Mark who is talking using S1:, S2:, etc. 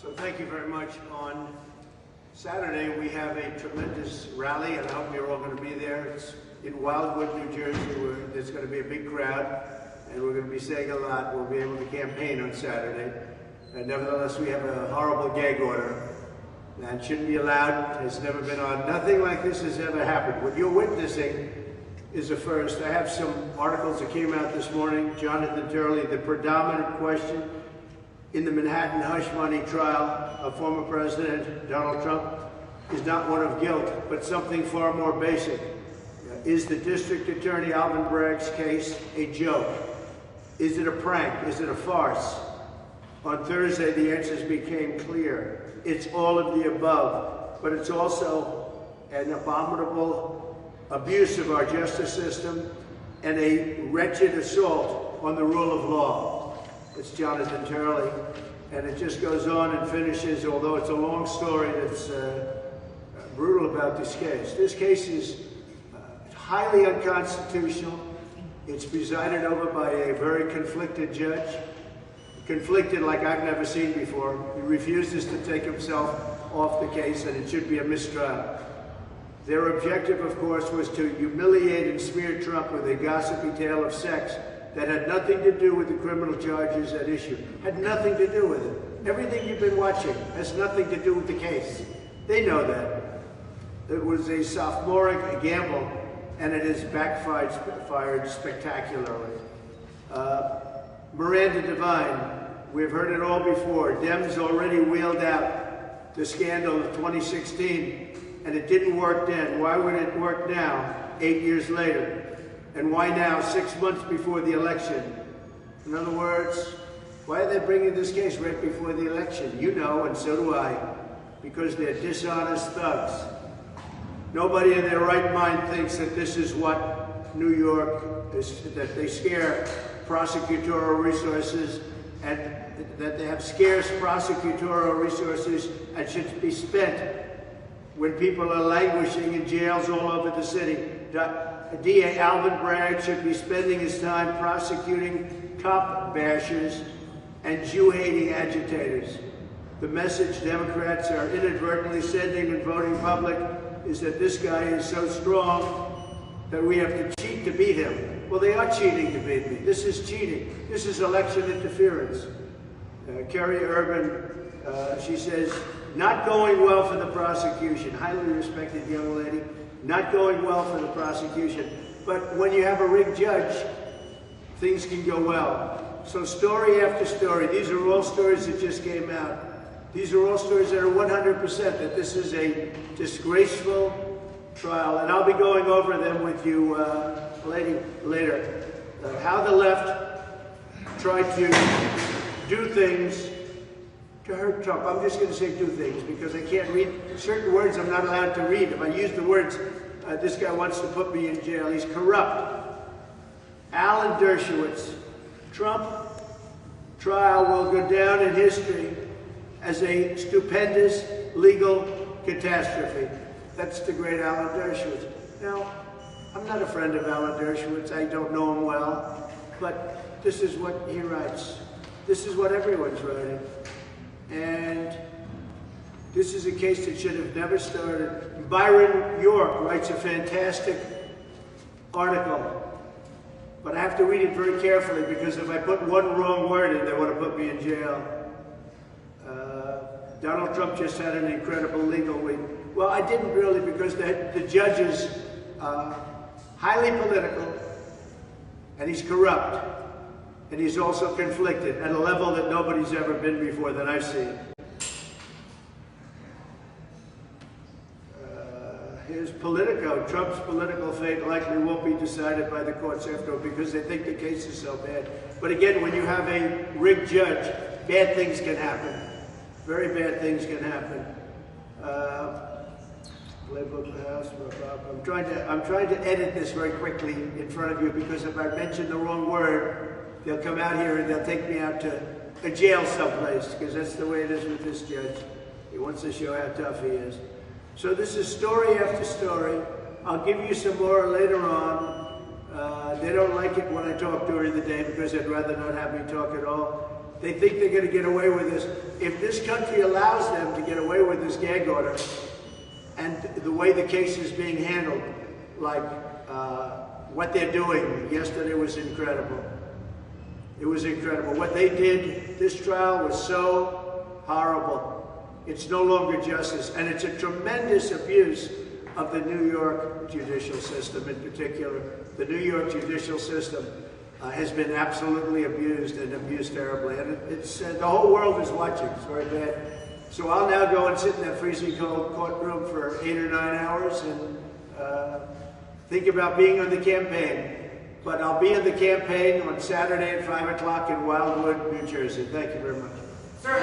S1: So thank you very much. On Saturday, we have a tremendous rally, and I hope you're all going to be there. It's in Wildwood, New Jersey, where there's going to be a big crowd, and we're going to be saying a lot. We'll be able to campaign on Saturday. And nevertheless, we have a horrible gag order that shouldn't be allowed. It's never been on. Nothing like this has ever happened. What you're witnessing is a first. I have some articles that came out this morning. Jonathan Turley, the predominant question in the Manhattan hush money trial of former President Donald Trump is not one of guilt, but something far more basic. Is the District Attorney Alvin Bragg's case a joke? Is it a prank? Is it a farce? On Thursday, the answers became clear. It's all of the above, but it's also an abominable abuse of our justice system and a wretched assault on the rule of law. It's Jonathan Turley, and it just goes on and finishes, although it's a long story that's brutal about this case. This case is highly unconstitutional. It's presided over by a very conflicted judge, conflicted like I've never seen before. He refuses to take himself off the case, and it should be a mistrial. Their objective, of course, was to humiliate and smear Trump with a gossipy tale of sex that had nothing to do with the criminal charges at issue. Had nothing to do with it. Everything you've been watching has nothing to do with the case. They know that. It was a sophomoric gamble, and it has backfired spectacularly. Miranda Devine, we've heard it all before. Dems already wheeled out the scandal of 2016, and it didn't work then. Why would it work now, 8 years later? And why now, 6 months before the election? In other words, why are they bringing this case right before the election? You know, and so do I, because they're dishonest thugs. Nobody in their right mind thinks that this is what New York is, that they scare prosecutorial resources, and that they have scarce prosecutorial resources and should be spent when people are languishing in jails all over the city. DA Alvin Bragg should be spending his time prosecuting cop bashers and Jew-hating agitators. The message Democrats are inadvertently sending in voting public is that this guy is so strong that we have to cheat to beat him. Well, they are cheating to beat me. This is cheating. This is election interference. Kerry Urban, she says, not going well for the prosecution. Highly respected young lady. Not going well for the prosecution. But when you have a rigged judge, things can go well. So story after story, these are all stories that just came out. These are all stories that are 100% that this is a disgraceful trial. And I'll be going over them with you later. How the left tried to do things to hurt Trump. I'm just going to say do things because I can't read certain words I'm not allowed to read. If I use the words, this guy wants to put me in jail. He's corrupt. Alan Dershowitz. Trump trial will go down in history as a stupendous legal catastrophe. That's the great Alan Dershowitz. Now, I'm not a friend of Alan Dershowitz. I don't know him well, but this is what he writes. This is what everyone's writing. And this is a case that should have never started. Byron York writes a fantastic article, but I have to read it very carefully because if I put one wrong word in, they want to put me in jail. Donald Trump just had an incredible legal week. Well, I didn't really because the judge is highly political, and he's corrupt, and he's also conflicted at a level that nobody's ever been before that I've seen. Here's Politico. Trump's political fate likely won't be decided by the courts after all because they think the case is so bad. But again, when you have a rigged judge, bad things can happen. Very bad things can happen. I'm trying to edit this very quickly in front of you because if I mention the wrong word, they'll come out here and they'll take me out to a jail someplace because that's the way it is with this judge. He wants to show how tough he is. So this is story after story. I'll give you some more later on. They don't like it when I talk during the day because they'd rather not have me talk at all. They think they're going to get away with this. If this country allows them to get away with this gag order, and the way the case is being handled, like what they're doing yesterday was incredible. It was incredible. What they did, this trial was so horrible. It's no longer justice, and it's a tremendous abuse of the New York judicial system in particular. The New York judicial system has been absolutely abused, and abused terribly. And it's the whole world is watching. It's very bad. So I'll now go and sit in that freezing cold courtroom for 8 or 9 hours and think about being on the campaign. But I'll be on the campaign on Saturday at 5 o'clock in Wildwood, New Jersey. Thank you very much.
S2: Sir,